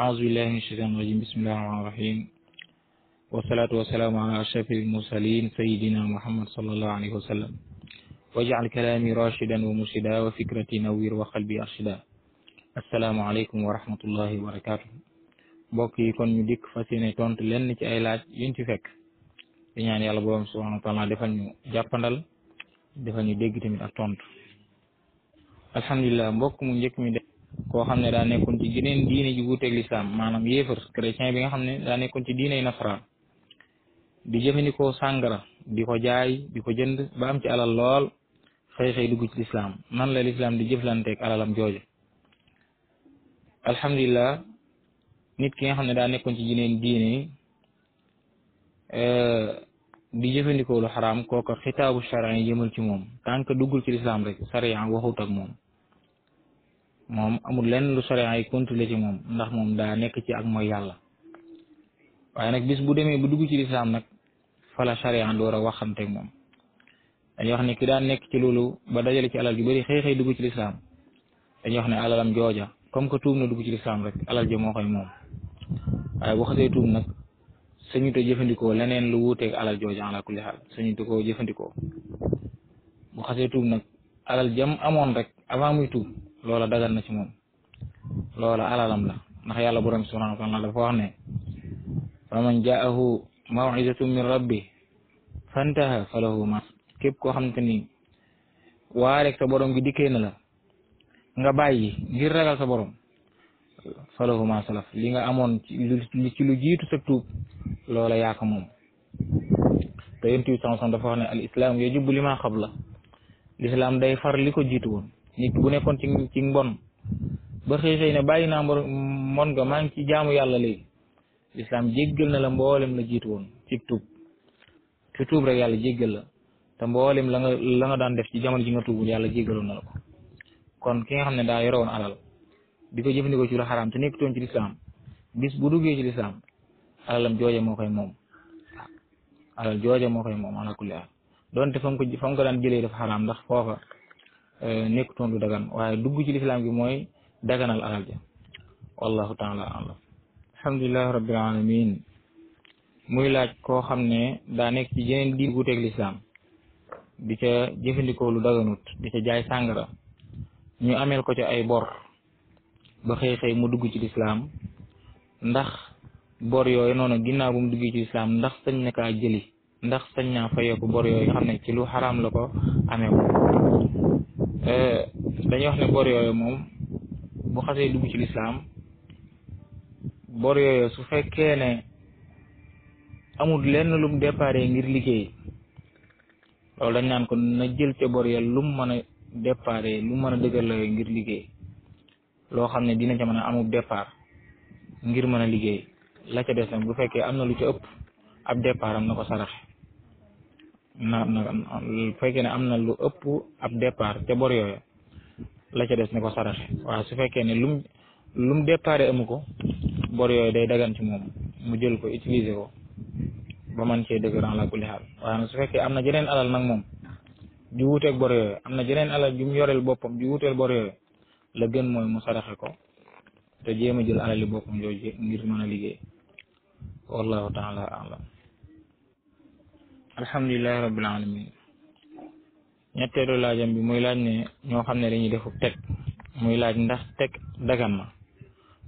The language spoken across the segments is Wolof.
أعوذ بالله من الشيطان الرجيم بسم الله الرحمن الرحيم والصلاة والسلام على أشرف المرسلين سيدنا محمد صلى الله عليه وسلم واجعل كلامي راشدا ومرشدا وفكرتي نوير وقلبي أرشدا السلام عليكم ورحمة الله وبركاته mbokk yi kon ñu dikk fas yéene tontu lenn ci ay laaj yuñ ci fekk di ñaan yàlla borom subhanahu wa taala defal ñu jàppandal defal ñu dégg tamit ak tontu alhamdulilah mbokk mu njëkk mi de koo xam ne daa nekkoon ci geneen diine ji wuuteeg lislaam maanaam yéefar chrétien bi nga xam ne daa nekkoon ci diine nasaraan di jëfandikoo sàngara di ko jaay di ko jënd ba am ci alal lool xëy dugg ci lislaam nan la lislaam di jëflanteeg alalam jooju alhamdulilah nit ki nga xam ne daa nekkoon ci geneen diine di jëfandikoo lu xaraam kooka xitaabu charia yi jëmal ci moom tant que duggul ci lislaam rek charia waxut ak moom amul lenn lu charia yi contrôlé ci moom ndax moom daa nekk ci ak mooy yàlla waaye nag bis bu demee bu dugg ci lislaam nag fala charia door a waxanteeg moom dañuy wax ne ki daan nekk ci loolu ba dajale ci alal ju bëri xëy dugg ci lislaam dañuy wax ne alalam jooja comme que tuub na dugg ci lislaam rek alal ja moo koy moom waaye bu xasee tuub nag sañu te jëfandikoo leneen lu wuuteeg alal jooja ala kulli xaal sañu te koo jëfandikoo bu xasee tuub nag alal jam amoon rek avant muy tuub loola dagal na ci moom loola alalam la ndax yàlla borom subhanahu wa taala dafa wax ne faman jaahu maw'izatun min rabbi fantaha falahu ma képp koo xamante ni waa rek sa borom gi dikkee na la nga bàyyi ngir ragal sa borom falahu ma salaf li nga amoon ci lu jiitu sa tuub loola yaa ko moom te yonent bi sallallahu alayhi wasallam dafa wax ne al islam yajibu lima qabla l'islam day far li ko jiitu woon nit bu nekkoon ci mbon ba xëy ne bàyyi naa mbon nga maa ngi ci jaamu yàlla léegi l'islam jéggal na la mboolem la jiitu woon ci tuub rek yàlla jéggal la te mboolem la nga daan def ci jamono ji nga tuubul yàlla jéggaloon na la ko kon ki nga xam ne daa yore woon alal di ko jëfandikoo ci lu xaraam te nekkutoon ci l'islam bis bu duggee ci l'islam alalam jooje moo koy moom alal jooje moo koy moom ala kulli haal donte fa mu ko daan jëlee dafa xaraam ndax foofa nekkutoon lu dagan waaye dugg ci lislaam gi mooy daganal alal ja wallahu taala alam alhamdulillahi rabbil alamin muy laaj koo xam ne daa nekk ci jeneen diin wuuteeg lislaam di ca jëfandikoo lu daganut di ca jaay sàngara ñu ameel ko ca ay bor ba xëy mu dugg ci lislaam ndax bor yooyu noonu ginnaaw bu mu duggee ci lislaam ndax sañ na kaa jëli ndax sañ naa fayeeku bor yooyu nga xam ne ci lu xaraam la ko amee ko dañuy wax ne bor yooyu moom bu xasee dugg ci lislaam bor yooyu su fekkee ne amul lenn lum déparé ngir liggéey loolu dañ naan ko na jël ca bor ya lum mën a déparé lu mën a dëgër la ngir liggéey loo xam ne dina ca mën a amul départ ngir mën a liggéey la ca des nag bu fekkee am na lu ca ëpp ab départ am na ko saraxe bu fekkee ne am na lu ëpp ab départ ca bor yooyu la ca des ne ko saraxe waaye su fekkee ne lum déparé amu ko bor yooyu day dagan ci moom mu jël ko utiliser ko ba man cee dëgg ala kulli xaal waaye nag su fekkee am na jeneen alal nag moom ju wuuteeg bor yooyu am na jeneen alal ju mu yoreel boppam ju wuuteel bor yooyu la gën mooy mu saraxe ko te jéem a jël alali boppam jooju ngir mën a liggéey wallahu taala alam alhamdulillahi rabbil alamin ñetteelu laajam bi muy laaj ne ñoo xam ne dañuy defu teg muy laaj ndax teg dagan na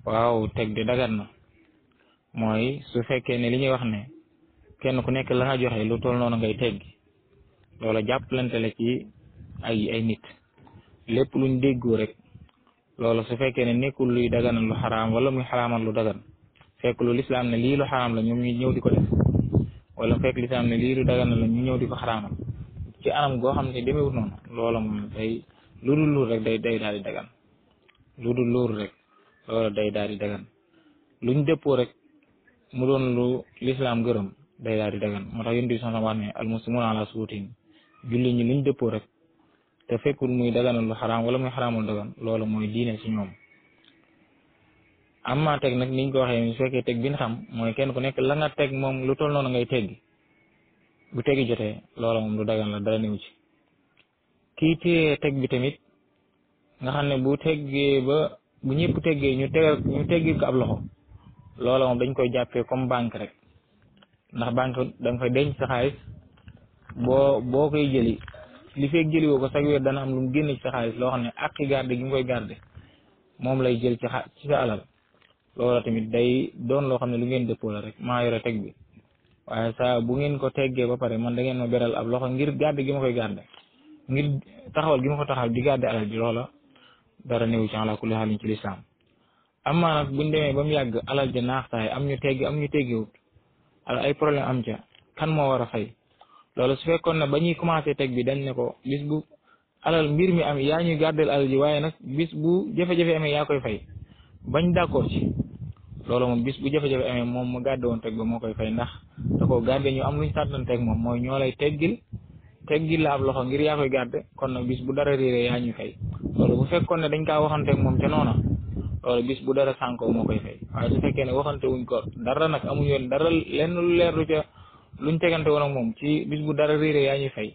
waaw teg de dagan na mooy su fekkee ne li ñuy wax ne kenn ku nekk la nga joxe lu toll noonu ngay teggi loola jàppalante la ci ay nit lépp luñ déggoo rek loola su fekkee ne nekkul luy daganal lu xaraam wala muy xaraamal lu dagan fekk lu lislaam ne lii lu xaraam la ñoom ñu ñëw di ko def wala fekk lislaam ne lii lu daganal la ñu ñëw di ko xaraamal ci anam goo xam ne demewut noonu loola moom day lu dul luur rek day daal di dagan lu dul luur rek loola day daal di dagan luñ dëppoo rek mu doon lu lislaam gërëm day daal di dagan moo tax yonent bi sax wax ne al muslimuuna ala suruutihim julli ñi luñ dëppoo rek te fekkul muy daganal lu xaraam wala muy xaraamal dagan loola mooy diine ci ñoom amma teg nag niñ ko waxee su fekkee teg bi ñu xam mooy kenn ku nekk la nga teg moom lu toll noonu ngay teggi bu teggi jotee loola moom lu dagan la dara néew ci kii téye teg bi tamit nga xam ne bu teggee ba bu ñëpp teggee ñu teggil ko ab loxo loola moom dañ koy jàppee comme banque rek ndax banque da nga fay denc sa xaalis boo koy jëli li fekk jëli woo ko chaque weer dana am lu mu génne ci sa xaalis loo xam ne àqi garde gi mu koy garde moom lay jël ci sa alal loola tamit day doon loo xam ne lu ngeen dëppoo la rek maa yore teg bi waaye saa bu ngeen ko teggee ba pare man da ngeen ma beral ab loxo ngir garde gi ma koy garde ngir taxawal gi ma ko taxawal di garde alal ji loola dara néew ci ala kulli xaalin ci lislaam amaa nag buñ demee ba mu yàgg alal ji naax saay am ñu teggi am ñu teggiwut ay problème am ca kan moo war a fay loolu su fekkoon ne ba ñuy commencé teg bi dañ ne ko bis bu alal mbir mi am yaa ñuy gardel alal ji waaye nag bis bu jafe-jafe amee yaa koy fay bañ d'accord ci loolu moom bis bu jafe-jafe amee moom mu gàdde woon teg ba moo koy fay ndax da koo gàdde ñu am luñ sàttanteeg moom mooy ñoo lay teggil la ab loxo ngir yaa koy gàdde kon nag bis bu dara réeree yaa ñuy fay loolu bu fekkoon ne dañ kaa waxanteeg moom ca noona loolu bis bu dara sànkoo moo koy fay waaye su fekkee ne waxante wuñ ko dara nag amuñ yoon dara lenn lu leerlu ca luñ tegante woon ak moom ci bis bu dara réeree yaa ñuy fay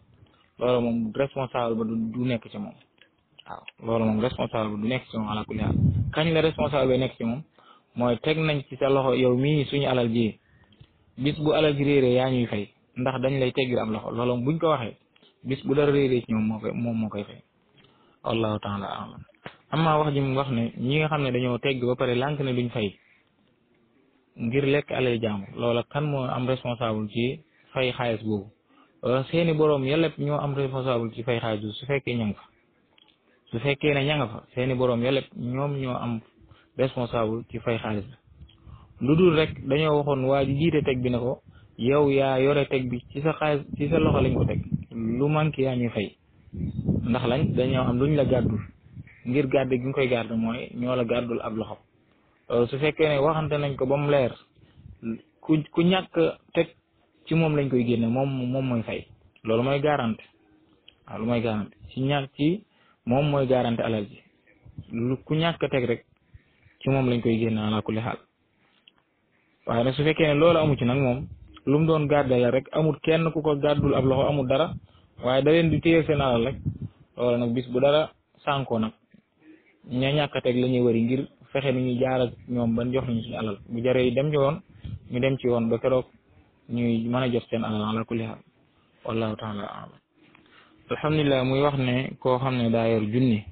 loolu moom responsable ba du nekk ci moom waaw loolu moom responsable ba du nekk ci moom ala kulli haal kañ la responsable ba nekk ci moom mooy teg nañ ci sa loxo yow mii suñu alal ji bis bu alal ji réeree yaa ñuy fay ndax dañ lay teggil am loxo loolu buñ ko waxee bis bu dara réeree ci ñoom moo koy fay wallahu taala alam amma wax ji mu wax ne ñi nga xam ne dañoo tegg ba pare lànk ne duñ fay ngir lekk alal jaamu loola kan moo am responsable ci fay xaalis boobu seeni boroom yëpp ñoo am responsable ci fay xaalis boobu su fekkee ña nga fa su fekkee ne ña nga fa seeni boroom yëpp ñoom ñoo am responsable ci fay xaalis bi lu dul rek dañoo waxoon waa ji jiite teg bi ne ko yow yaa yore teg bi ci sa xaalis ci sa loxo lañ ko teg lu manqué yaa ñuy fay ndax lañ dañoo am luñ la gàddul ngir gàdde gi nga koy gàdd mooy ñoo la gàddul ab loxo su fekkee ne waxante nañ ko ba mu leer ku ñàkk teg ci moom lañ koy génne moom mooy fay loolu mooy garanti waaw lu mooy garanti ci moom mooy garanti alal ji ku ñàkk teg rek ci moom lañ koy génne ala kulli xaal waaye nag su fekkee ne loolu amu ci nag moom lu mu doon gàdde la rek amul kenn ku ko gàddul ab loxo amul dara waaye da leen di téye seen alal rek loolu nag bis bu dara sànkoo nag ña ñàkk a teg la ñuy wëri ngir fexe ni ñuy jaar ak ñoom ban jox nañu suñu alal bu jaree dem ci woon ñu dem ci woon ba keroog ñuy mën a jot seen alal ala kulli haal wallahu taala alam alhamdulilah muy wax ne koo xam ne daa yor junni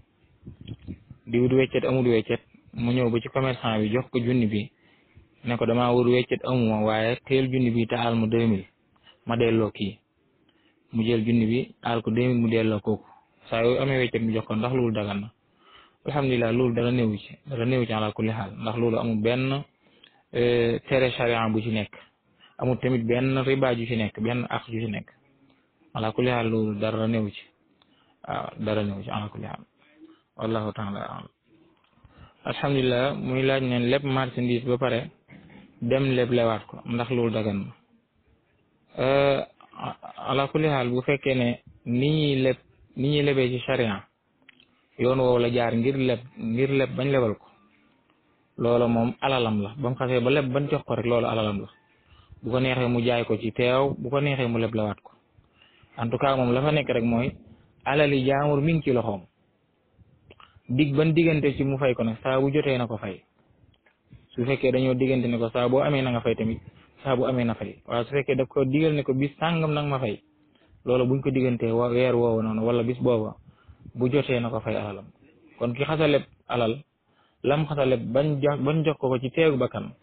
di wut weccet amul weccet mu ñëw ba ci commerçant bi jox ko junni bi ne ko damaa wut weccet amuma waaye teel junni bi te aal ma 2000 ma delloo kii mu jël junni bi aal ko 2000 mu delloo kooku saa yooyu amee weccet mu jox ko ndax loolu dagan na alhamdulilah loolu dara néewu ci ala kulli xaal ndax loolu amul benn tere charia bu ci nekk amul tamit benn riba ju ci nekk benn ak ju ci nekk ala kulli xaal loolu dara néewu ci waaw dara néewu ci ala kulli xaal wallahu taala alam alhamdulilah muy laaj ne lépp marchandise ba pare dem lépp lewaat ko ndax loolu dagan na ala kulli xaal bu fekkee ne ni ñuy lebee ci charia yoon woowu la jaar ngir leb bañ lebal ko loola moom alalam la ba mu xasee ba leb bañ jox ko rek loolu alalam la bu ko neexee mu jaay ko ci teew bu ko neexee mu leb lewaat ko en tout cas moom la fa nekk rek mooy alali jaamur mi ngi ci loxoom ban diggante ci mu fay ko nag saa bu jotee na ko fay su fekkee dañoo diggante ne ko saa boo amee na nga fay tamit saa bu amee na fay waaye su fekkee daf ko digal ne ko bis sàngam nag ma fay loolu buñ ko diggantee weer woowu noonu wala bis booba bu jotee na ko fay alalam kon ki xasaleb alal lam xasaleb bañ jox ko ci teegu bakkan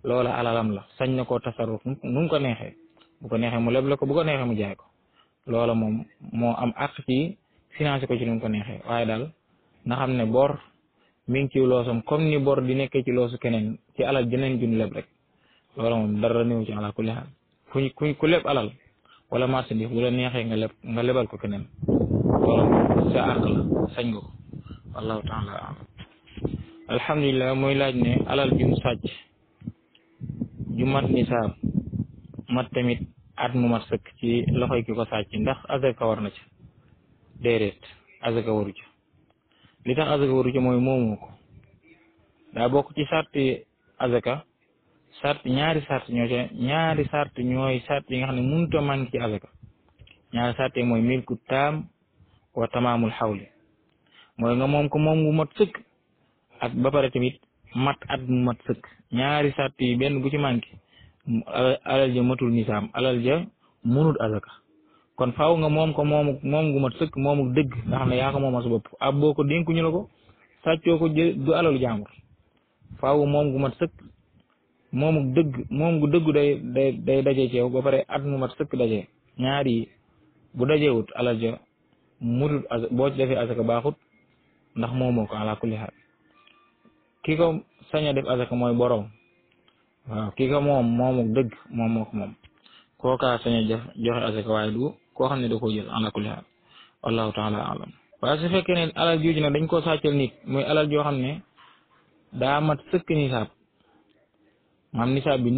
loola alalam la sañ na koo tasarruf nu mu ko neexee bu ko neexee mu leb la ko bu ko neexee mu jaay ko loola moom moo am àq ci financé ko ci nu mu ko neexee waaye daal na xam ne bor mi ngi ci loosam comme ni bor di nekkee ci loosu keneen ci alal jeneen jun leb rek loola moom dara néew ci ala kulli haal ku leb alal wala marchandise bu la neexee nga lebal ko keneen loola moom sa àq la sañ nga ko wallahu taala alam alhamdulilah muy laaj ne alal jum sàcc ju mat nisaab mat tamit at mu mat sëkk ci loxoy ki ko sàcc ndax azaka war na ci déedéet azaka waru ci li tax azaka waru ci mooy moomoo ko daa bokk ci sarti azaka ñaari sart ñooy sart yi nga xam ne mënut a manqué ci azaka ñaari sart yi mooy milku taam wa tamaamul xawli mooy nga moom ko moom gu mat sëkk ak ba pare tamit mat at mu mat sëkk ñaari sart yi benn bu ci manqué alal ja matul nisaab alal ja munut azaka kon faaw nga moom ko moom gu mat sëkk moomu dëgg nga xam ne yaa ko moomal sa bopp ab boo ko dénkuñu la ko sàccoo ko du alalu jàmbur faaw moom gu mat sëkk moomu dëgg moom gu dëggu day daje ci yow ba pare at mu mat sëkk daje ñaar yi bu dajewut alal ja mutut boo ci defee azaka baaxut ndax moomoo ko ala kulli xaal ki ko sañ a def azaka mooy borom waaw ki ko moomu dëgg moomoo ko moom kookaa sañ a joxe azaka waaye du koo xam ne da koo jël ala kulli xaal wallahu taala alam waaye su fekkee ne alal jooju nag dañ koo sàccal nit muy alal joo xam ne daa mat sëkk nisaab maam nisaab bi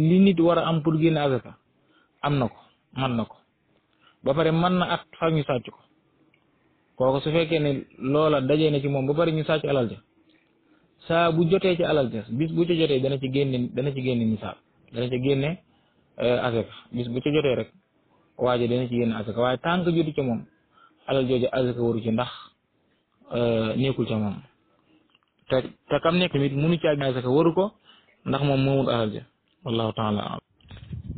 li nit war a am pour génne azaka am na ko man na ko ba pare mën na at fa ñu sàcc ko kooku su fekkee ne loola dajee na ci moom ba pare ñu sàcc alal ja saa bu jotee ci alal ja bis bu ci jotee dana ci génne nisaab dana ci génne azaka bis bu ci jotee rek waaje dana ci génne azaka waaye tant que jotu ci moom alal jooju azaka waru ci ndax nekkul ca moom te kam nekk tamit munu ci génne azaka waru ko ndax moom moomul alal ja wallahu taala alam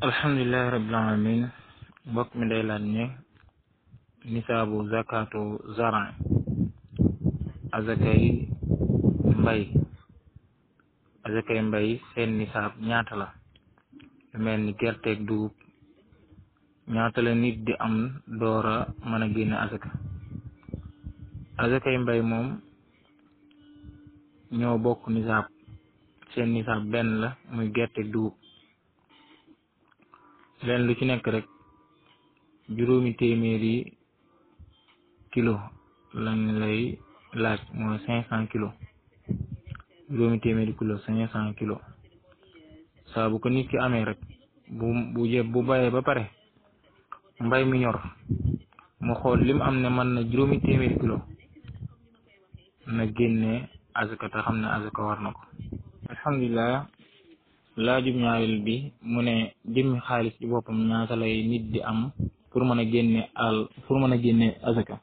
alhamdulillahi rabbil alamin mbokk mi day laaj ne nisaabu zakatu zaran azakay mbay seen nisaab ñaata la lu mel ni gerteeg dugub ñaata la nit di am doora mën a génne azakay mbay moom ñoo bokk nisaab seen nisaab benn la muy gerteeg dugub leen lu ci nekk rek juróomi téeméeri kilo lañ lay laaj mooy 500 kilos juróomi téeméeri kilo 500 kilos saa bu ko nit ki amee rek bu bayee ba pare mbay mi ñor mu xool lim am ne mën na juróomi téeméeri kilo na génne azaka te xam ne azaka war na ko alhamdulilah laajub ñaareel bi mu ne jëmmi xaalis ci boppam ñaata lay nit di am pour mën a génne azaka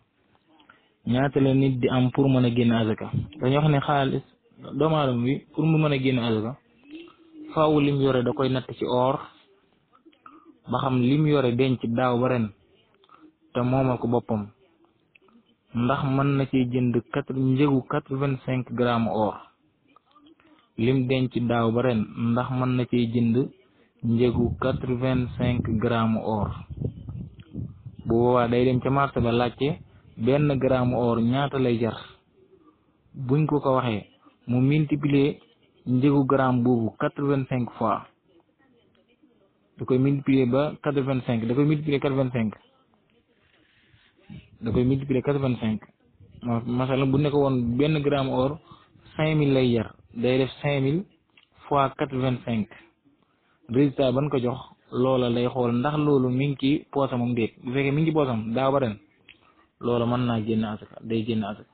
ñaata la nit di am pour mën a génne azaka dañoo wax ne xaalis doomu aadama bi pour mu mën a génne azaka faaw lim yore da koy natt ci or ba xam lim yore denc daaw ba ren te moomal ko boppam ndax mën na ci jënd njëgu 85 grammes or lim denc daaw ba ren ndax mën na ci jënd njëgu 85 grammes or bu boobaa day dem ca marché ba laajte benn gramme or ñaata lay jar buñ ko waxee mu multiplier njëgu gramme boobu 85 fois da koy multiplier ba 85 da koy multiplier 85 masalan bu nekk woon benn gramme or 5000 lay jar day def 5000 fois 85 résultat ban ko jox loola lay xool ndax loolu mi ngi ci poosam am déet bu fekkee mi ngi ci poosam daaw ba ren loola mën naa génn asaka day génn asaka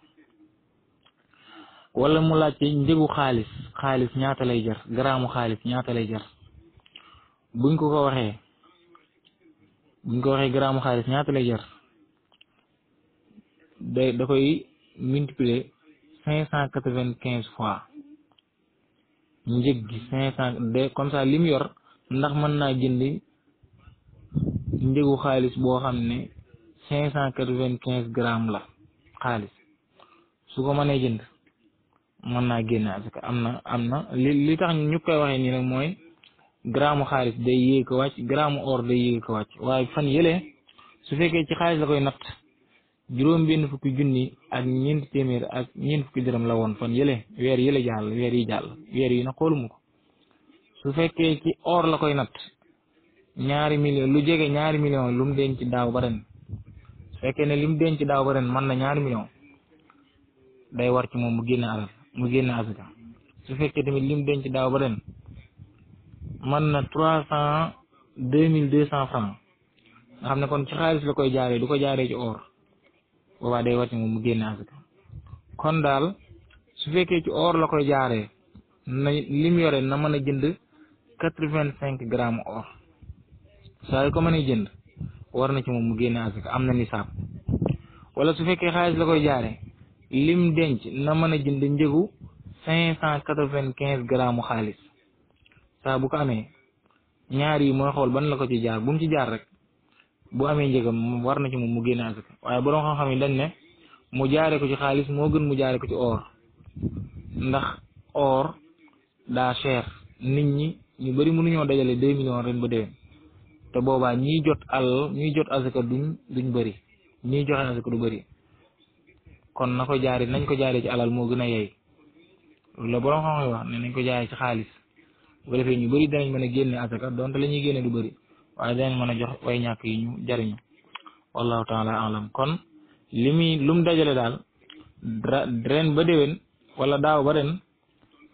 wala mu laajte njëgu xaalis ñaata lay jar garaamu xaalis ñaata lay jar buñ ko waxee garaamu xaalis ñaata lay jar da koy multiplier 595 fois njëg gi 500 de comme ça lim yor ndax mën naa jënd njëgu xaalis boo xam ne 595 grammes la xaalis su ko mënee jënd mën naa génne asaka am na li tax ñu koy waxee nii nag mooy gramme xaalis day yéeg ko wàcc gramme or day yéeg ko wàcc waaye fan yële su fekkee ci xaalis la koy natt juróom benn fukki junni ak ñeenti téeméer ak ñeent fukki dërëm la woon fan yële weer yi na xooluma ko su fekkee ci or la koy natt ñaari million lu jege ñaari million lu mu denc daaw ba ren su fekkee ne li mu denc daaw ba ren mën na ñaari million day war ci moom mu génne asaka su fekkee tamit li mu denc daaw ba ren mën na 2200 francs nga xam ne kon ci xaalis la koy jaaree du ko jaaree ci or boobaa day war ci moom mu génne asaka kon daal su fekkee ci or la koy jaaree na lim yore na mën a jënd 85 grammes or saa yu ko mën a jënd war na ci moom mu génne asaka am na nisaab wala su fekkee xaalis la koy jaaree lim denc na mën a jënd njëgu 595 grammes xaalis saa bu ko amee ñaar yi mooy xool ban la ko ci jaar bu mu ci jaar rek bu amee njëgam war na ci moom mu génne asaka waaye borom xam-xam yi dañ ne mu jaare ko ci xaalis moo gën mu jaare ko ci or ndax or daa cher nit ñi ñu bari mënuñoo dajale 2 millions ren ba déwén te boobaa ñiy jot asaka duñ bëri ñiy joxe asaka du bëri kon na ko jaari nañ ko jaaree ci alal moo gën a yey loolu la borom xam-xam wax ne nañ ko jaaree ci xaalis bu ko defee ñu bëri danañ mën a génne asaka donte la ñuy génne du bëri waaye danañ mën a jox way ñàkk yi ñu jariñu wallahu taala alam kon lu mu dajale daal ren ba déwén wala daaw ba ren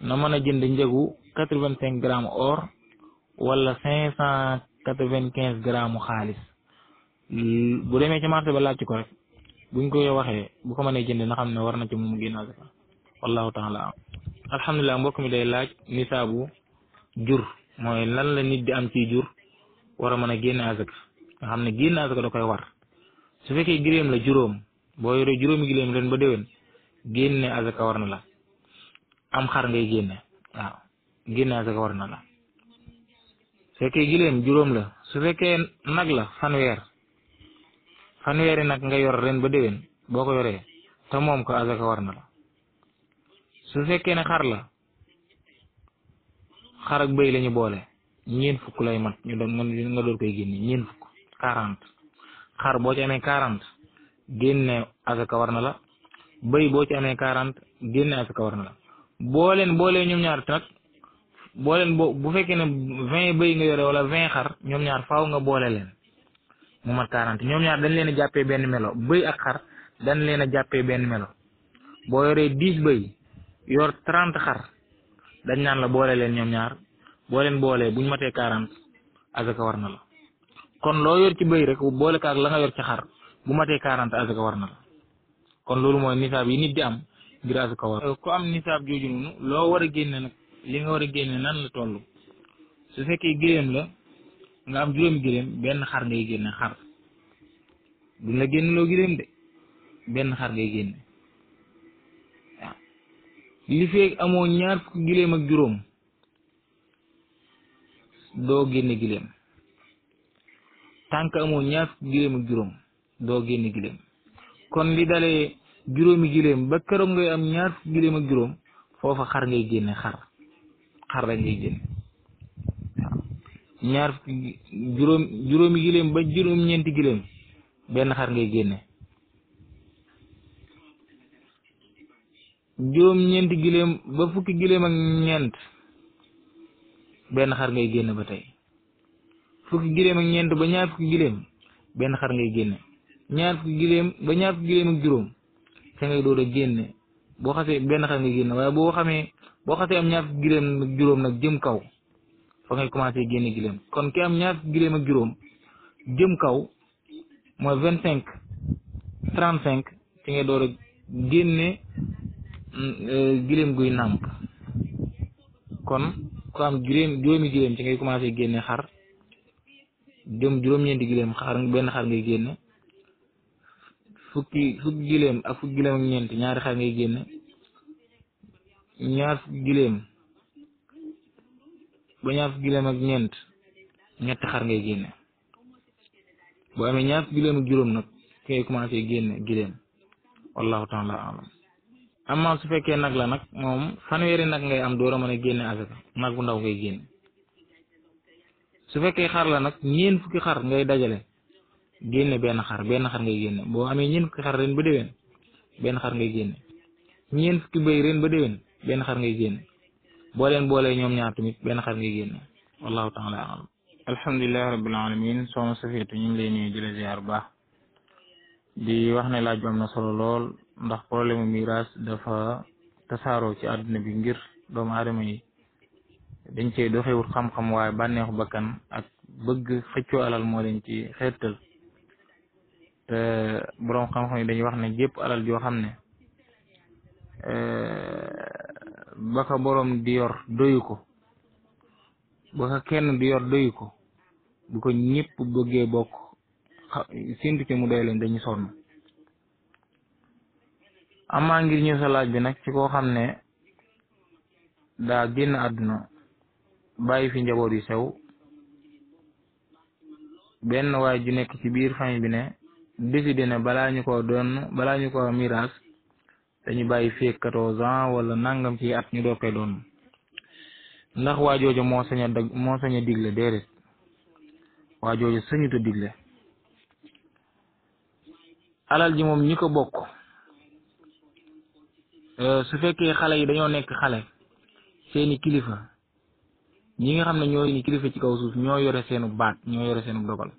na mën a jënd njëgu 85 grammes or wala 595 grammes xaalis bu demee ci marché ba laaj ko rek buñ ko waxee bu ko mënee jënd na xam ne war na ci moom génn asaka wallahu taala alhamdulilah mbokk mi day laaj nisaabu jur mooy lan la nit di am ci jur war a mën a génne asaka nga xam ne génne asaka da koy war su fekkee giléem la juróom boo yoree juróomi giléem ren ba déwén génne asaka war na la am xar ngay génne waaw génne asaka war na la su fekkee giléem juróom la su fekkee nag la fanweeri nag nga yor ren ba déwén boo ko yoree te moom ko asaka war na la su fekkee ne xar la xar ak bëy lañu boole ñeent fukk lay mat ñu doon nga door koy génne ñeent fukk 40 xar boo ci amee 40 génne asaka war na la bëy boo ci amee 40 génne asaka war na la boolee ñoom ñaar nag bu fekkee ne 20 bëy nga yore wala 20 xar ñoom ñaar faaw nga boole leen mu mat 40 ñoom ñaar dañ leen a jàppee benn melo bëy ak xar dañ leen a jàppee benn melo boo yoree 10 bëy yor 30 xar dañ naan la boole leen ñoom ñaar boo leen boolee buñ matee 40 asaka war na la kon loo yor ci bëy rek boole ko ak la nga yor ci xar bu matee 40 asaka war na la kon loolu mooy nisaab yi nit di am ngir asaka war ku am nisaab jooju noonu loo war a génne nag li nga war a génne nan la toll su fekkee giléem la nga am juróomi giléem benn xar ngay génne xar duñ la génne loo giléem de benn xar ngay génne waaw li feeg amoo ñaar fukki giléem ak juróom doo génne giléem tànk amoo ñaar fukki giléem ak juróom doo génne giléem kon li dalee juróomi giléem ba keroog ngay am ñaar fukki giléem ak juróom foofa xar ngay génne xar rek ngay génne waaw ñaar fukki juróomi giléem ba juróom-ñeenti giléem benn xar ngay génne juróom-ñeenti giléem ba fukki giléem ak ñeent benn xar ngay génne ba tey fukki giléem ak ñeent ba ñaar fukki giléem benn xar ngay génne ñaar fukki giléem ba ñaar fukki giléem ak juróom ca ngay door a génne boo xasee benn xar ngay génne waaye boo xasee am ñaar fukki giléem ak juróom nag jëm kaw fa ngay commencé génne giléem kon ki am ñaar fukki giléem ak juróom jëm kaw mooy 25 35 ci ngay door a génne giléem guy nàmp kon ku am juróomi giléem ci ngay commencé génne xar jëm juróom-ñeenti giléem benn xar ngay génne fukki giléem ak fukki giléem ak ñeent ñaari xar ngay génne ñaar fukki giléem ba ñaar fukki giléem ak ñeent ñetti xar ngay génne boo amee ñaar fukki giléem ak juróom nag ci ngay commencé génne giléem wallahu taala alam amma su fekkee nag la nag moom fanweeri nag ngay am door a mën a génne asaka nag bu ndaw ngay génne su fekkee xar la nag ñeent fukki xar ngay dajale génne benn xar ngay génne boo amee ñeent fukki xar ren ba déwén benn xar ngay génne ñeent fukki bëy ren ba déwén benn xar ngay génne boo leen boolee ñoom ñaar tamit benn xar ngay génne wallahu taala alam alhamdulillahi rabbil alamin soxna Safiyatu ñu ngi lay nuyu di la ziar bu baax di wax ne laaj bi am na solo lool ndax problème miraas dafa tasaaroo ci àdduna bi ngir doomu aadama yi dañ cee doxewut xam-xam waaye bànneexu bakkan ak bëgg xëccoo alal moo leen ci xeetal te boroom xam-xam yi dañuy wax ne jépp alal joo xam ne ba ko boroom di yor doyu ko ba ko kenn di yor doyu ko bu ko ñëpp bëggee bokk séntu ci mu doy leen dañuy sonn amaa ngir ñëw sa laaj bi nag ci koo xam ne daa génn àdduna bàyyi fi njaboot yu sew, benn waay ju nekk ci biir famille bi ne décidé ne balaa ñu ko miraas dañu bàyyi fii 14 ans wala nangam ci at ñu door koy doon, ndax waa jooju moo sañ a digle? déedéet, waa jooju sañut a digle. alal ji moom ñi ko bokk, su fekkee xale yi dañoo nekk xale, seeni kilifa, ñi nga xam ne ñoo seeni kilifa ci kaw suuf ñoo yore seenu baat, ñoo yore seenu dogal.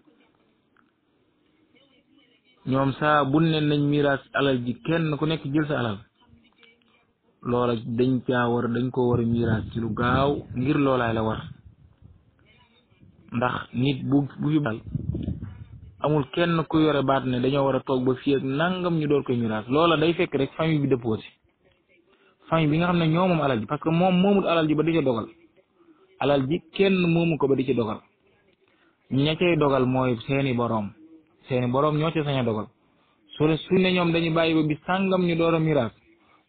ñoom saa bu ne nañ miraas alal ji kenn ku nekk jël sa alal, loola dañ ko war a miraas ci lu gaaw, ngir loolaay la war. ndax nit bu fi dal amul kenn ku yore baat ne dañoo war a toog ba fii ak nangam ñu door koy miraas. loola day fekk rek famille bi dëppoo ci, famille bi nga xam ne ñoo moom alal ji, parce que moom moomul alal ji ba di ca dogal. alal ji kenn moomu ko ba di ci dogal, ña cay dogal mooy seeni boroom ñoo ca sañ a dogal. su ne ñoom dañuy bàyyi ba bi sàngam ñu door a miraas,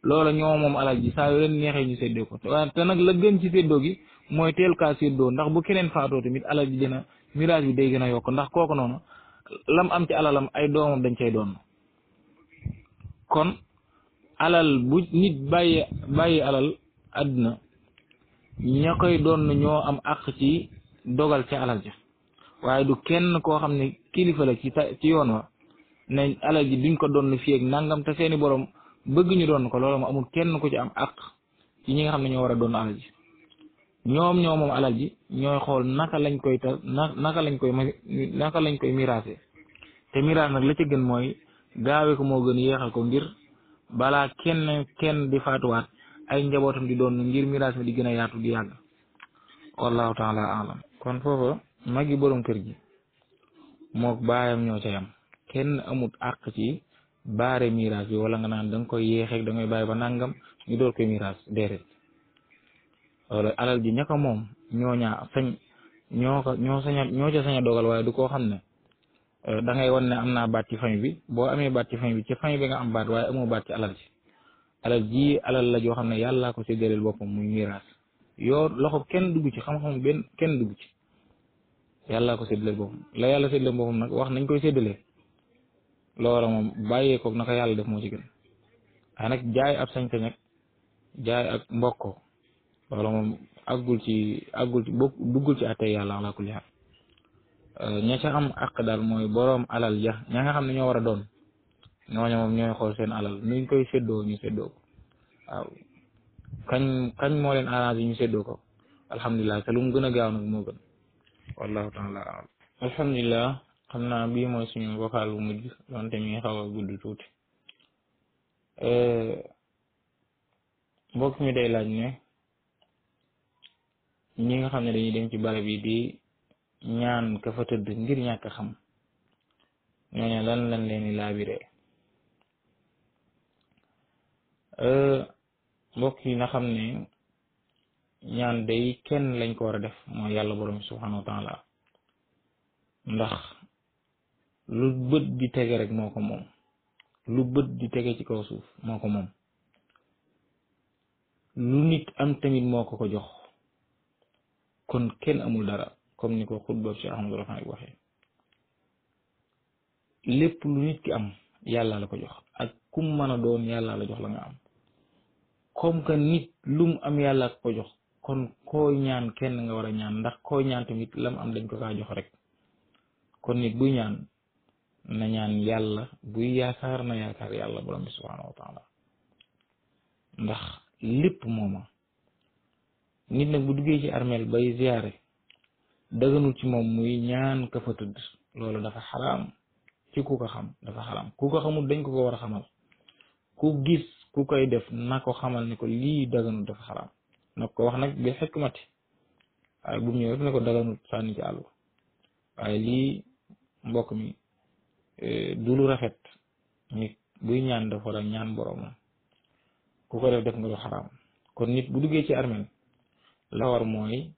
loola ñoo moom alal ji, saa yu leen neexee ñu séddoo ko. te nag la gën ci séddoo gi mooy teel kaa séddoo, ndax bu keneen faatoo tamit alal ji dina miraas bi day gën a yokk, ndax kooku noonu lam am ci alalam ay doomam dañ cay doon. kon alal bu nit bàyyi alal àdduna, ña koy doon ñoo am àq ci dogal ca alal ja, waaye du kenn koo xam ne kilifa la ci yoon wa ne alal ji duñ ko doon fii ak nangam te seeni borom bëgg ñu doon ko. loolu ma amul kenn ku ci am àq ci ñi nga xam ne ñoo war a doon alal ji. ñoom moom alal ji ñooy xool naka lañ koy miraase. te miraas nag la ca gën mooy gaawe ko moo gën yéexal ko, ngir balaa kenn di faatuwaat ay njabootam di doon, ngir miraas mi di gën a yaatu di yàgg. wallahu taala alam. kon foofa magi borom kër gi mook baayam ñoo ca yam, kenn amut àq ci baare miraas bi, wala nga naan da nga koy yéexeeg da ngay bàyyi ba nangam ñu door koy miraas. déedéet, wala alal ji ña ko moom ñoo ca sañ a dogal, waaye du koo xam ne da ngay wan ne am naa baat ci famille bi. boo amee baat ci famille bi, ci famille bi nga am baat, waaye amoo baat ci alal ji. alal la joo xam ne yàllaa ko séddaleel boppam muy miraas. loxo kenn dugg ci, xam-xam kenn dugg ci, yàllaa ko séddaleel boppam. la yàlla séddaleel boppam nag wax nañ koy séddalee, loola moom bàyyee ko naka yàlla def moo ci gën. waaye nag jaay ab sañ-sañ ak jaay ak mbokko, loola moom duggul ci àttee yàlla ala kulli haal. ña ca am àq daal mooy boroom alal ja, ña nga xam ne ñoo war a doon, ñooñu moom ñooy xool seen alal nuñ koy séddoo ñu séddoo ko. waaw kañ moo leen arrangé ñu séddoo ko, alhamdulilah. te lu mu gën a gaaw nag moo gën. wallahu taala alam. alhamdulilah, xam naa bii mooy suñu vocal bu mujj, donte mi xaw a gudd tuuti. mbokk mi day laaj ne ñi nga xam ne dañuy dem ci barab yi di ñaan ka fa tëdd ngir ñàkk xam, ñooñu lan leen di laabiree. mbokk yi na xam ne ñaan day kenn lañ ko war a def, mooy yàlla borom subhanahu wa taala. ndax lu bët di tege rek moo ko moom, lu bët di tege ci kaw suuf moo ko moom. lu nit am tamit moo ko jox, kon kenn amul dara, comme ni ko xutba Cheikh Ahmadou Rafahi waxee. lépp lu nit ki am yàlla la ko jox, ak kum mën a doon yàlla la jox la nga am. comme que nit lum am yàlla ko jox, kon koo ñaan kenn nga war a ñaan, ndax koo ñaan tamit lam am dañ ko kaa jox rek. kon nit buy ñaan na ñaan yàlla, buy yaakaar na yaakaar yàlla borom bi subhanahu wa taala, ndax lépp mooma. nit nag bu duggee ci armeel bay ziyaare, daganul ci moom muy ñaan ka fa tëdd. loolu dafa xaraam ci ku ko xam, dafa xaraam. ku ko xamul dañ ko war a xamal. ku gis ku koy def na ko xamal ne ko lii daganul, dafa xaraam. na ko wax nag bi xikmati, waaye bu mu ñëw ne ko daganul sànni ci àll. waaye lii mbokk mi du lu rafet. nit buy ñaan dafa war a ñaan boroomam, ku ko def nga lu xaraam. kon nit bu duggee ci armeel la war mooy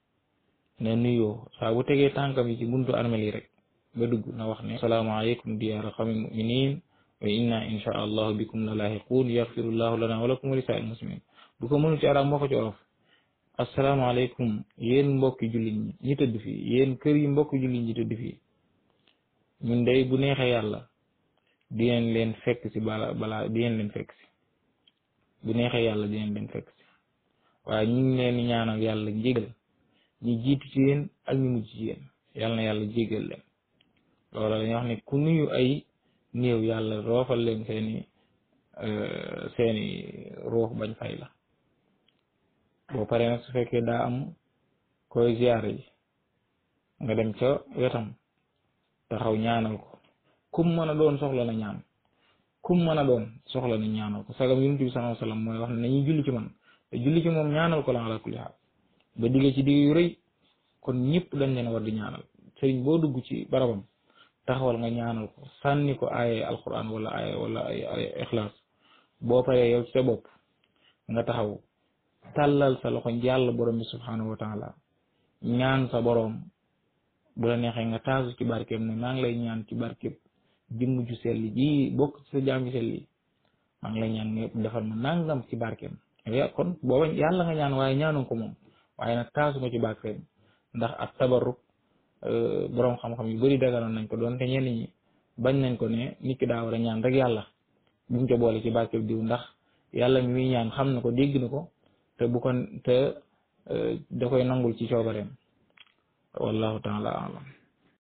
na nuyoo, saa bu tegee tànkam yi ci buntu armeel yi rek ba dugg, na wax ne asalaamaaleykum diyaara qawmi muminin wa inna insha allahu bikum la laahiquun yaxfirullahu lana wa lakum wa li saa'il muslimin. bu ko mënu ci arab moo ko ci olof, asalaamaaleykum yéen mbokki jullit ñi tëdd fii, yéen kër yi mbokki jullit ñi tëdd fii, ñun day bu neexee yàlla dinañ leen fekk si balaa dinañ leen fekk si, bu neexee yàlla dinañ leen fekk si, waaye ñu ngi leen ñaanal yàlla njégal ñi jiitu ci yéen ak ñu mujj ci yéen, yàlla na yàlla jégal leen. loola dañuy wax ne ku nuyu ay néew yàlla roofal leen seeni ruux bañ fay la. boo paree nag su fekkee daa am koy ziyaare ji nga dem ca wetam taxaw ñaanal ko, kum mën a doon soxla na ñaan, kum mën a doon soxla na ñaanal ko. sagam yonent bi sallallahu alayhi wasallam mooy wax ne nañuy julli ci man te julli ci moom ñaanal ko la ala kulli haal ba diggee ci digg yu rëy, kon ñëpp dañ leen war di ñaanal. sëriñ boo dugg ci barabam taxawal nga ñaanal ko, sànni ko aaye alquran wala ay ixlaas. boo paree yow ci sa bopp nga taxaw tàllal sa loxo yàlla borom bi subhanahu wa taala ñaan sa borom, bu la neexee nga taasu ci barkeem ne maa ngi lay ñaan ci barkeem jëmm ju sell ji bokk ci sa jaam ju sell yi, maa ngi lay ñaan nga defal ma nangam ci barkeem. kon booba yàlla nga ñaan waaye ñaanu ko moom, waaye nag taasu nga ci barkeem. ndax ak tabarruk borom xam-xam yu bari dagaloon nañ ko, doon te ñenn ñi bañ nañ ko ne nit ki daa war a ñaan rek yàlla bu mu ca boole ci barkeem diw, ndax yàlla mi muy ñaan xam na ko, dégg na ko, te bu ko te da koy nangul ci coobareem. wallahu taala alam.